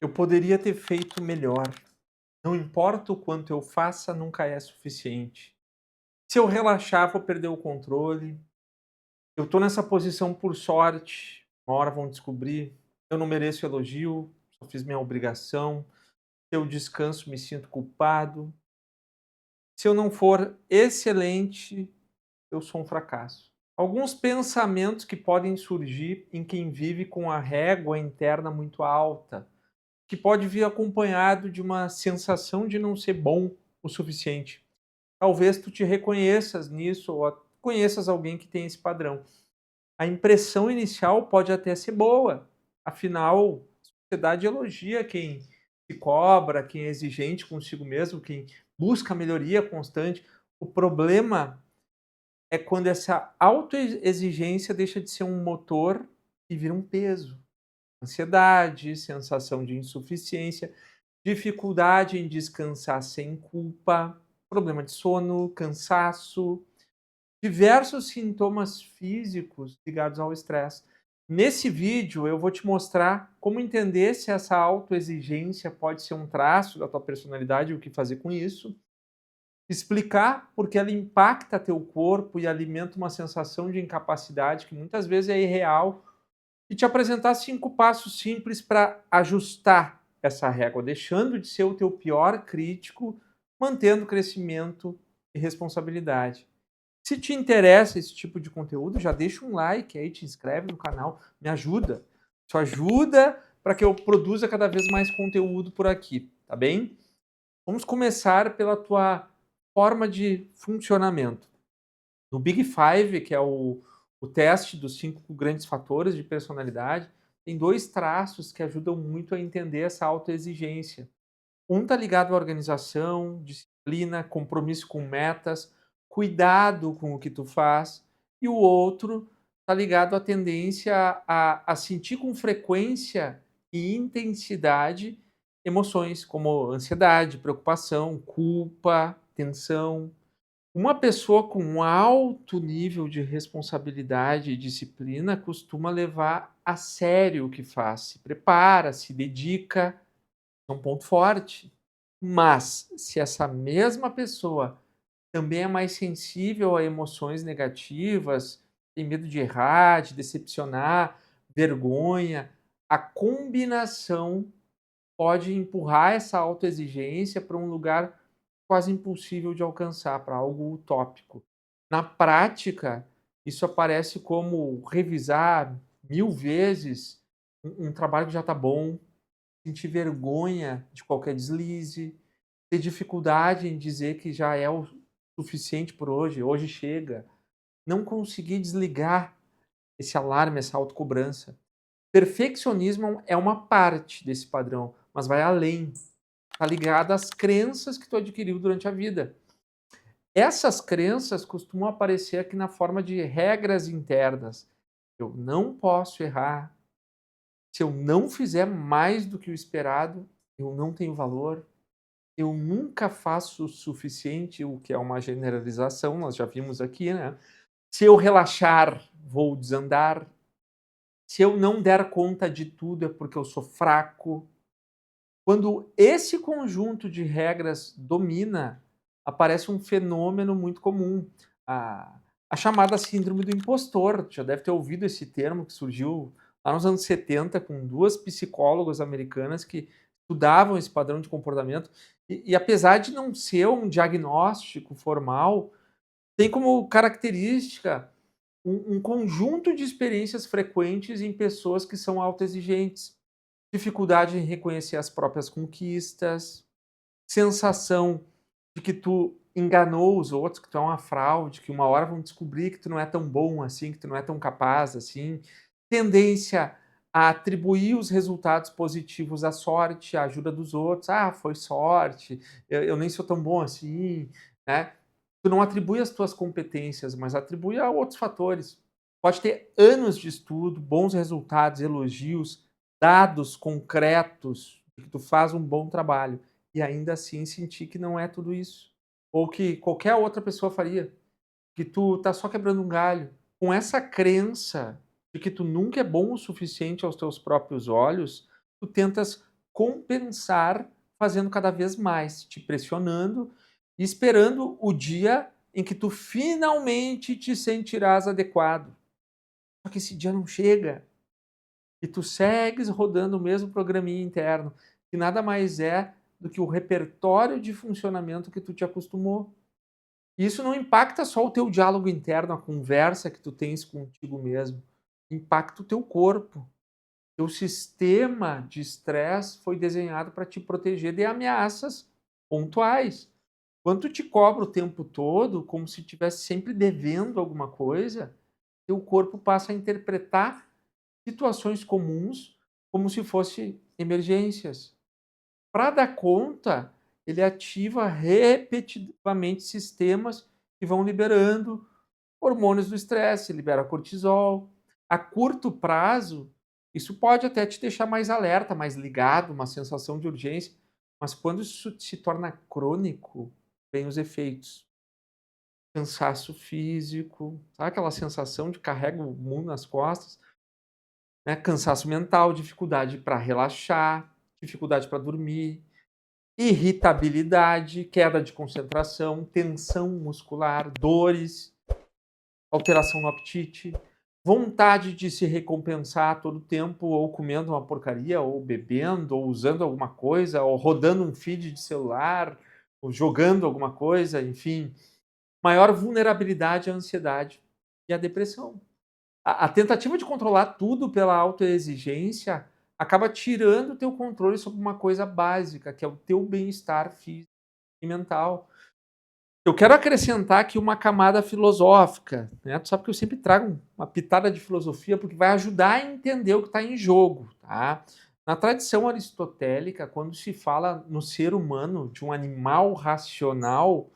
Eu poderia ter feito melhor. Não importa o quanto eu faça, nunca é suficiente. Se eu relaxar, vou perder o controle. Eu tô nessa posição por sorte. Uma hora vão descobrir. Eu não mereço elogio, só fiz minha obrigação. Se eu descanso, me sinto culpado. Se eu não for excelente, eu sou um fracasso. Alguns pensamentos que podem surgir em quem vive com a régua interna muito alta, que pode vir acompanhado de uma sensação de não ser bom o suficiente. Talvez tu te reconheças nisso ou conheças alguém que tem esse padrão. A impressão inicial pode até ser boa, afinal, a sociedade elogia quem se cobra, quem é exigente consigo mesmo, quem busca melhoria constante. O problema é quando essa autoexigência deixa de ser um motor e vira um peso. Ansiedade, sensação de insuficiência, dificuldade em descansar sem culpa, problema de sono, cansaço, diversos sintomas físicos ligados ao estresse. Nesse vídeo eu vou te mostrar como entender se essa autoexigência pode ser um traço da tua personalidade e o que fazer com isso, explicar porque ela impacta teu corpo e alimenta uma sensação de incapacidade que muitas vezes é irreal e te apresentar 5 passos simples para ajustar essa régua, deixando de ser o teu pior crítico, mantendo crescimento e responsabilidade. Se te interessa esse tipo de conteúdo, já deixa um like aí, te inscreve no canal, me ajuda. Isso ajuda para que eu produza cada vez mais conteúdo por aqui, tá bem? Vamos começar pela tua forma de funcionamento. No Big Five, que é o teste dos 5 grandes fatores de personalidade, tem 2 traços que ajudam muito a entender essa autoexigência. Um está ligado à organização, disciplina, compromisso com metas, cuidado com o que tu faz, e o outro está ligado à tendência a sentir com frequência e intensidade emoções como ansiedade, preocupação, culpa, tensão. Uma pessoa com um alto nível de responsabilidade e disciplina costuma levar a sério o que faz, se prepara, se dedica, é um ponto forte. Mas se essa mesma pessoa também é mais sensível a emoções negativas, tem medo de errar, de decepcionar, vergonha, a combinação pode empurrar essa autoexigência para um lugar quase impossível de alcançar, para algo utópico. Na prática, isso aparece como revisar 1000 vezes um trabalho que já está bom, sentir vergonha de qualquer deslize, ter dificuldade em dizer que já é o suficiente por hoje, hoje chega, não conseguir desligar esse alarme, essa autocobrança. Perfeccionismo é uma parte desse padrão, mas vai além. Está ligado às crenças que tu adquiriu durante a vida. Essas crenças costumam aparecer aqui na forma de regras internas. Eu não posso errar. Se eu não fizer mais do que o esperado, eu não tenho valor. Eu nunca faço o suficiente, o que é uma generalização, nós já vimos aqui, né? Se eu relaxar, vou desandar. Se eu não der conta de tudo, é porque eu sou fraco. Quando esse conjunto de regras domina, aparece um fenômeno muito comum, a a chamada síndrome do impostor. Tu já deve ter ouvido esse termo que surgiu lá nos anos 70 com 2 psicólogas americanas que estudavam esse padrão de comportamento e apesar de não ser um diagnóstico formal, tem como característica um conjunto de experiências frequentes em pessoas que são autoexigentes. Dificuldade em reconhecer as próprias conquistas, sensação de que tu enganou os outros, que tu é uma fraude, que uma hora vão descobrir que tu não é tão bom assim, que tu não é tão capaz assim. Tendência a atribuir os resultados positivos à sorte, à ajuda dos outros. Ah, foi sorte, eu nem sou tão bom assim, né? Tu não atribui as tuas competências, mas atribui a outros fatores. Pode ter anos de estudo, bons resultados, elogios, dados concretos de que tu faz um bom trabalho e ainda assim sentir que não é tudo isso, ou que qualquer outra pessoa faria, que tu tá só quebrando um galho. Com essa crença de que tu nunca é bom o suficiente aos teus próprios olhos, tu tentas compensar fazendo cada vez mais, te pressionando e esperando o dia em que tu finalmente te sentirás adequado. Só que esse dia não chega e tu segues rodando o mesmo programinha interno, que nada mais é do que o repertório de funcionamento que tu te acostumou. E isso não impacta só o teu diálogo interno, a conversa que tu tens contigo mesmo, impacta o teu corpo. Teu sistema de estresse foi desenhado para te proteger de ameaças pontuais. Quando tu te cobra o tempo todo, como se estivesse sempre devendo alguma coisa, teu corpo passa a interpretar situações comuns como se fossem emergências. Para dar conta, ele ativa repetitivamente sistemas que vão liberando hormônios do estresse, libera cortisol. A curto prazo, isso pode até te deixar mais alerta, mais ligado, uma sensação de urgência, mas quando isso se torna crônico, vem os efeitos. Cansaço físico, sabe aquela sensação de carrega o mundo nas costas? Né? Cansaço mental, dificuldade para relaxar, dificuldade para dormir, irritabilidade, queda de concentração, tensão muscular, dores, alteração no apetite, vontade de se recompensar a todo tempo, ou comendo uma porcaria, ou bebendo, ou usando alguma coisa, ou rodando um feed de celular, ou jogando alguma coisa, enfim. Maior vulnerabilidade à ansiedade e à depressão. A tentativa de controlar tudo pela autoexigência acaba tirando o teu controle sobre uma coisa básica, que é o teu bem-estar físico e mental. Eu quero acrescentar aqui uma camada filosófica, né? Tu sabe que eu sempre trago uma pitada de filosofia porque vai ajudar a entender o que está em jogo, tá? Na tradição aristotélica, quando se fala no ser humano, de um animal racional,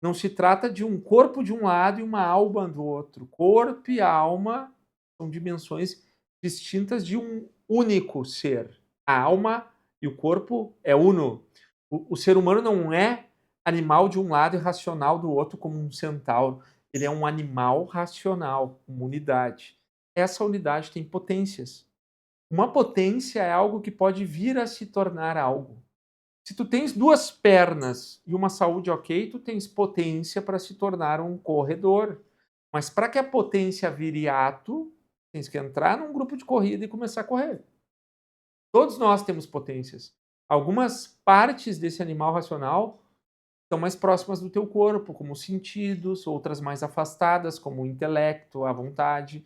não se trata de um corpo de um lado e uma alma do outro. Corpo e alma são dimensões distintas de um único ser. A alma e o corpo é uno. O ser humano não é animal de um lado e racional do outro, como um centauro. Ele é um animal racional, uma unidade. Essa unidade tem potências. Uma potência é algo que pode vir a se tornar algo. Se tu tens duas pernas e uma saúde ok, tu tens potência para se tornar um corredor. Mas para que a potência vire ato, tens que entrar num grupo de corrida e começar a correr. Todos nós temos potências. Algumas partes desse animal racional estão mais próximas do teu corpo, como os sentidos, outras mais afastadas, como o intelecto, a vontade.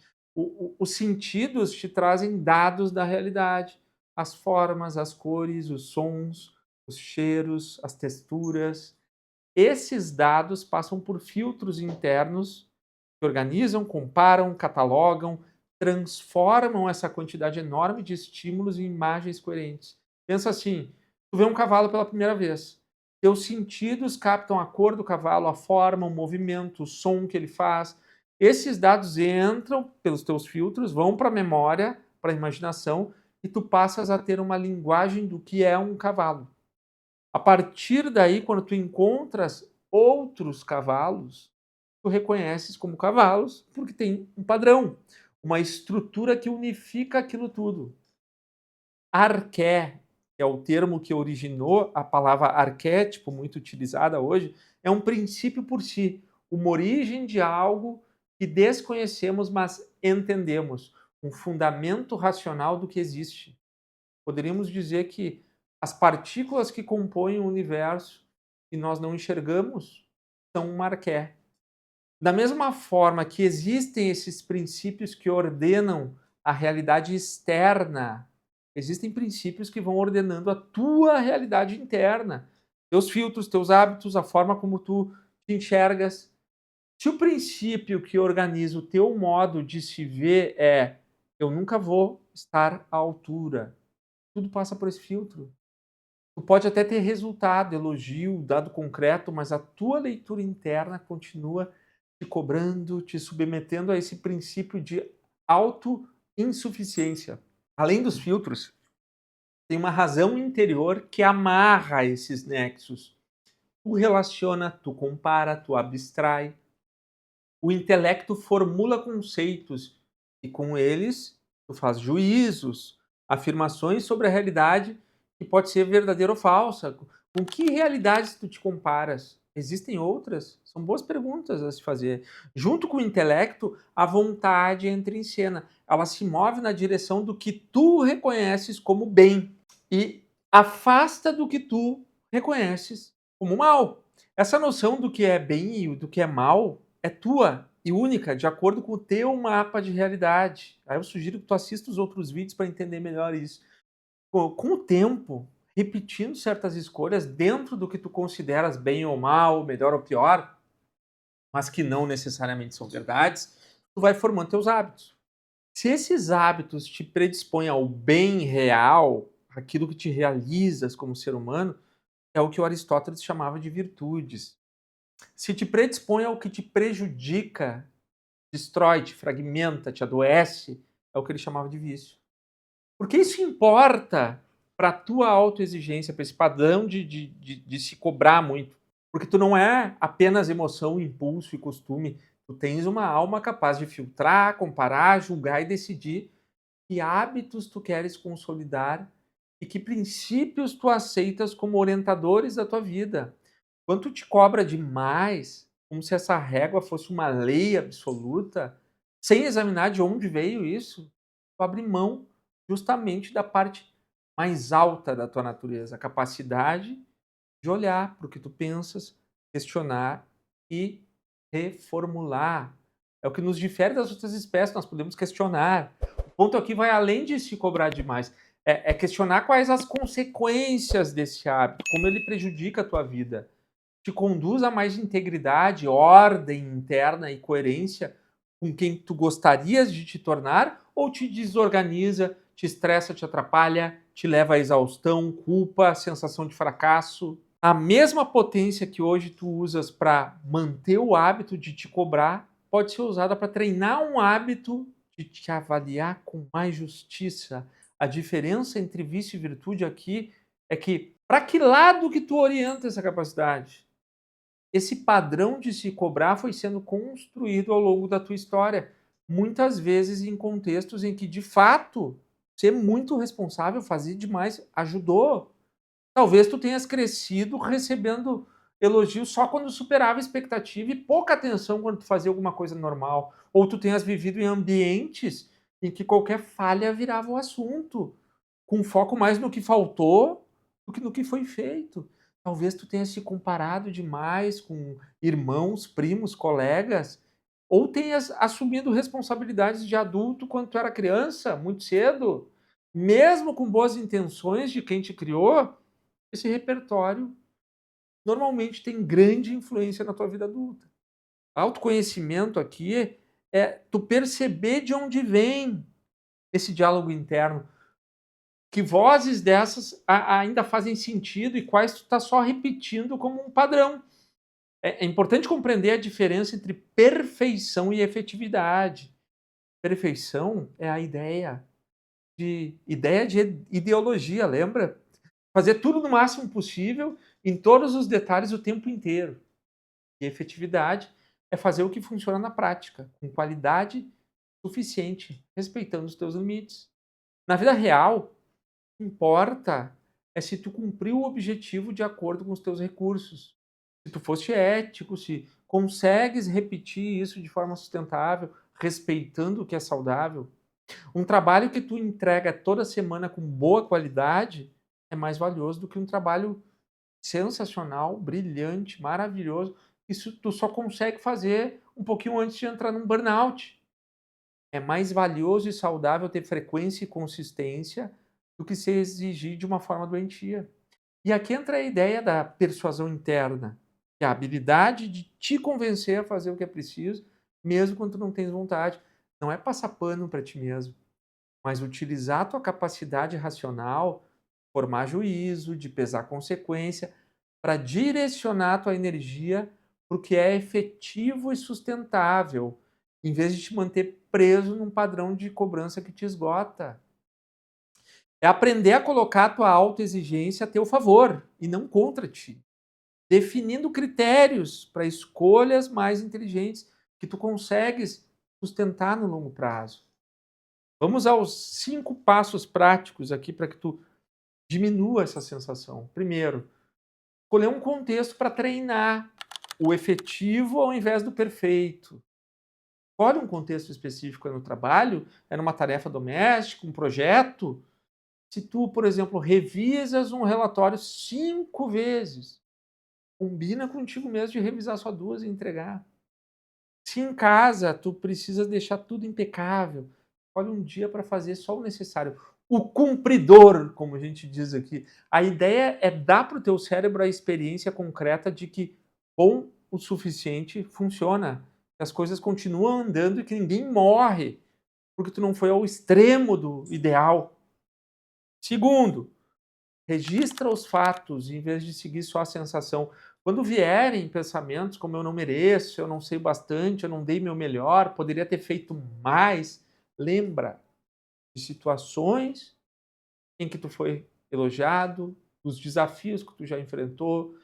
Os sentidos te trazem dados da realidade, as formas, as cores, os sons, os cheiros, as texturas. Esses dados passam por filtros internos que organizam, comparam, catalogam, transformam essa quantidade enorme de estímulos em imagens coerentes. Pensa assim, tu vê um cavalo pela primeira vez. Teus sentidos captam a cor do cavalo, a forma, o movimento, o som que ele faz. Esses dados entram pelos teus filtros, vão para a memória, para a imaginação, e tu passas a ter uma linguagem do que é um cavalo. A partir daí, quando tu encontras outros cavalos, tu reconheces como cavalos porque tem um padrão, uma estrutura que unifica aquilo tudo. Arqué, que é o termo que originou a palavra arquétipo, muito utilizada hoje, é um princípio por si, uma origem de algo que desconhecemos, mas entendemos, um fundamento racional do que existe. Poderíamos dizer que as partículas que compõem o universo e nós não enxergamos são um arqué. Da mesma forma que existem esses princípios que ordenam a realidade externa, existem princípios que vão ordenando a tua realidade interna, teus filtros, teus hábitos, a forma como tu te enxergas. Se o princípio que organiza o teu modo de se ver é eu nunca vou estar à altura, tudo passa por esse filtro. Tu pode até ter resultado, elogio, dado concreto, mas a tua leitura interna continua te cobrando, te submetendo a esse princípio de autoinsuficiência. Além dos filtros, tem uma razão interior que amarra esses nexos. Tu relaciona, tu compara, tu abstrai. O intelecto formula conceitos e com eles tu faz juízos, afirmações sobre a realidade que pode ser verdadeira ou falsa. Com que realidades tu te comparas? Existem outras? São boas perguntas a se fazer. Junto com o intelecto, a vontade entra em cena. Ela se move na direção do que tu reconheces como bem e afasta do que tu reconheces como mal. Essa noção do que é bem e do que é mal é tua e única, de acordo com o teu mapa de realidade. Aí eu sugiro que tu assista os outros vídeos para entender melhor isso. Com o tempo, repetindo certas escolhas dentro do que tu consideras bem ou mal, melhor ou pior, mas que não necessariamente são verdades, tu vai formando teus hábitos. Se esses hábitos te predispõem ao bem real, aquilo que te realizas como ser humano, é o que o Aristóteles chamava de virtudes. Se te predispõe ao que te prejudica, destrói, te fragmenta, te adoece, é o que ele chamava de vício. Porque isso importa para a tua autoexigência, para esse padrão de se cobrar muito. Porque tu não é apenas emoção, impulso e costume. Tu tens uma alma capaz de filtrar, comparar, julgar e decidir que hábitos tu queres consolidar e que princípios tu aceitas como orientadores da tua vida. Quando tu te cobra demais, como se essa régua fosse uma lei absoluta, sem examinar de onde veio isso, tu abre mão justamente da parte mais alta da tua natureza, a capacidade de olhar para o que tu pensas, questionar e reformular. É o que nos difere das outras espécies, nós podemos questionar. O ponto aqui vai além de se cobrar demais. É questionar quais as consequências desse hábito, como ele prejudica a tua vida. Te conduz a mais integridade, ordem interna e coerência com quem tu gostarias de te tornar, ou te desorganiza, te estressa, te atrapalha, te leva à exaustão, culpa, sensação de fracasso. A mesma potência que hoje tu usas para manter o hábito de te cobrar pode ser usada para treinar um hábito de te avaliar com mais justiça. A diferença entre vício e virtude aqui é que para que lado que tu orienta essa capacidade? Esse padrão de se cobrar foi sendo construído ao longo da tua história, muitas vezes em contextos em que, de fato, ser muito responsável, fazer demais, ajudou. Talvez tu tenhas crescido recebendo elogios só quando superava a expectativa e pouca atenção quando tu fazia alguma coisa normal. Ou tu tenhas vivido em ambientes em que qualquer falha virava o assunto, com foco mais no que faltou do que no que foi feito. Talvez tu tenha se comparado demais com irmãos, primos, colegas, ou tenhas assumido responsabilidades de adulto quando tu era criança, muito cedo. Mesmo com boas intenções de quem te criou, esse repertório normalmente tem grande influência na tua vida adulta. Autoconhecimento aqui é tu perceber de onde vem esse diálogo interno, que vozes dessas ainda fazem sentido e quais tu está só repetindo como um padrão. É importante compreender a diferença entre perfeição e efetividade. Perfeição é a ideia de ideologia, lembra? Fazer tudo no máximo possível, em todos os detalhes, o tempo inteiro. E efetividade é fazer o que funciona na prática, com qualidade suficiente, respeitando os teus limites. Na vida real, o que importa é se tu cumpriu o objetivo de acordo com os teus recursos. Se tu foste ético, se consegues repetir isso de forma sustentável, respeitando o que é saudável. Um trabalho que tu entrega toda semana com boa qualidade é mais valioso do que um trabalho sensacional, brilhante, maravilhoso. Isso tu só consegue fazer um pouquinho antes de entrar num burnout. É mais valioso e saudável ter frequência e consistência do que se exigir de uma forma doentia. E aqui entra a ideia da persuasão interna, que é a habilidade de te convencer a fazer o que é preciso, mesmo quando tu não tens vontade. Não é passar pano para ti mesmo, mas utilizar a tua capacidade racional, formar juízo, de pesar consequência, para direcionar a tua energia para o que é efetivo e sustentável, em vez de te manter preso num padrão de cobrança que te esgota. É aprender a colocar a tua autoexigência a teu favor e não contra ti, definindo critérios para escolhas mais inteligentes que tu consegues sustentar no longo prazo. Vamos aos 5 passos práticos aqui para que tu Diminua essa sensação. Primeiro, escolher um contexto para treinar o efetivo ao invés do perfeito. Escolhe um contexto específico no trabalho, é numa tarefa doméstica, um projeto. Se tu, por exemplo, revisas um relatório 5 vezes, combina contigo mesmo de revisar só 2 e entregar. Se em casa tu precisa deixar tudo impecável, escolhe um dia para fazer só o necessário. O cumpridor, como a gente diz aqui. A ideia é dar para o teu cérebro a experiência concreta de que bom o suficiente funciona, que as coisas continuam andando e que ninguém morre, porque tu não foi ao extremo do ideal. Segundo, registra os fatos em vez de seguir só a sensação. Quando vierem pensamentos como eu não mereço, eu não sei bastante, eu não dei meu melhor, poderia ter feito mais, lembra de situações em que tu foi elogiado, dos desafios que tu já enfrentou,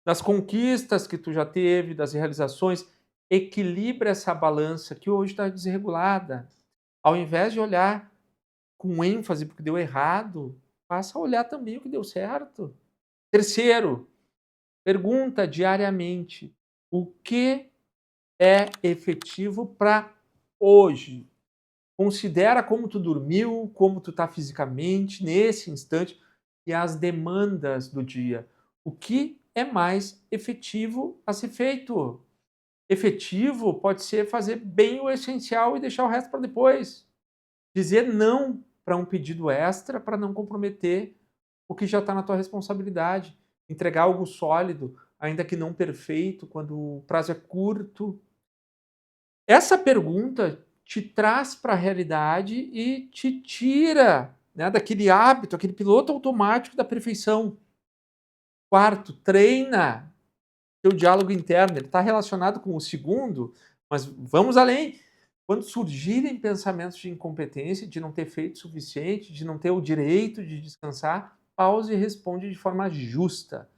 das conquistas que tu já teve, das realizações. Equilibra essa balança que hoje está desregulada. Ao invés de olhar com ênfase porque deu errado, passa a olhar também o que deu certo. Terceiro, pergunta diariamente o que é efetivo para hoje. Considera como tu dormiu, como tu está fisicamente nesse instante e as demandas do dia. O que é mais efetivo a ser feito? Efetivo pode ser fazer bem o essencial e deixar o resto para depois. Dizer não para um pedido extra para não comprometer o que já está na tua responsabilidade. Entregar algo sólido, ainda que não perfeito, quando o prazo é curto. Essa pergunta te traz para a realidade e te tira, né, daquele hábito, aquele piloto automático da perfeição. Quarto, treina teu diálogo interno. Ele está relacionado com o segundo, mas vamos além. Quando surgirem pensamentos de incompetência, de não ter feito o suficiente, de não ter o direito de descansar, pause e responde de forma justa.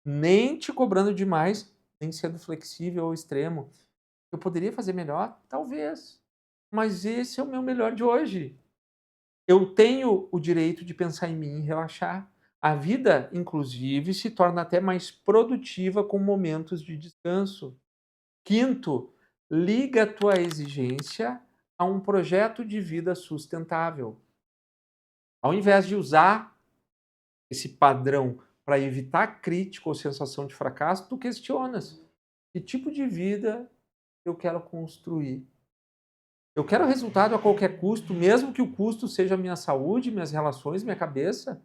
Nem te cobrando demais, nem sendo flexível ou extremo. Eu poderia fazer melhor? Talvez. Mas esse é o meu melhor de hoje. Eu tenho o direito de pensar em mim e relaxar. A vida, inclusive, se torna até mais produtiva com momentos de descanso. Quinto, liga a tua exigência a um projeto de vida sustentável. Ao invés de usar esse padrão para evitar crítica ou sensação de fracasso, tu questionas que tipo de vida eu quero construir. Eu quero resultado a qualquer custo, mesmo que o custo seja minha saúde, minhas relações, minha cabeça.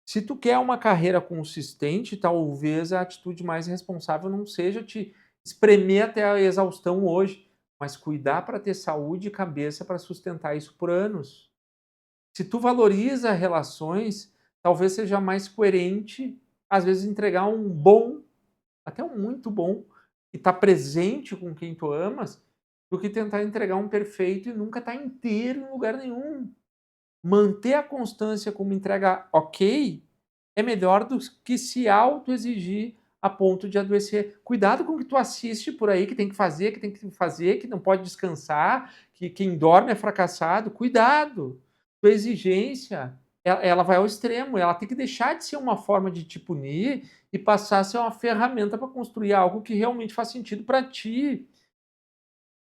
Se tu quer uma carreira consistente, talvez a atitude mais responsável não seja te espremer até a exaustão hoje, mas cuidar para ter saúde e cabeça para sustentar isso por anos. Se tu valoriza relações, talvez seja mais coerente, às vezes, entregar um bom, até um muito bom, e estar presente com quem tu amas, do que tentar entregar um perfeito e nunca estar inteiro em lugar nenhum. Manter a constância como entrega ok é melhor do que se auto-exigir a ponto de adoecer. Cuidado com o que tu assiste por aí, que tem que fazer, que tem que fazer, que não pode descansar, que quem dorme é fracassado. Cuidado! Tua exigência, ela vai ao extremo, ela tem que deixar de ser uma forma de te punir e passar a ser uma ferramenta para construir algo que realmente faz sentido para ti.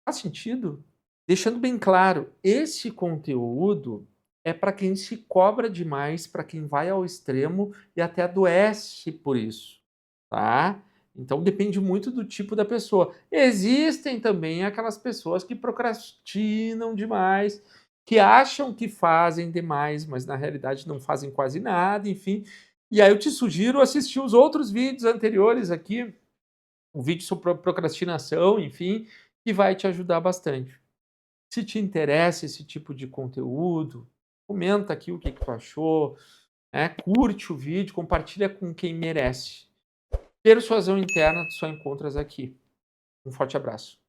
Faz sentido? Deixando bem claro, esse conteúdo é para quem se cobra demais, para quem vai ao extremo e até adoece por isso, tá? Então depende muito do tipo da pessoa. Existem também aquelas pessoas que procrastinam demais, que acham que fazem demais, mas na realidade não fazem quase nada, enfim. E aí eu te sugiro assistir os outros vídeos anteriores aqui, o vídeo sobre procrastinação, enfim, que vai te ajudar bastante. Se te interessa esse tipo de conteúdo, comenta aqui o que tu achou, né? Curte o vídeo, compartilha com quem merece. Persuasão interna tu só encontras aqui. Um forte abraço.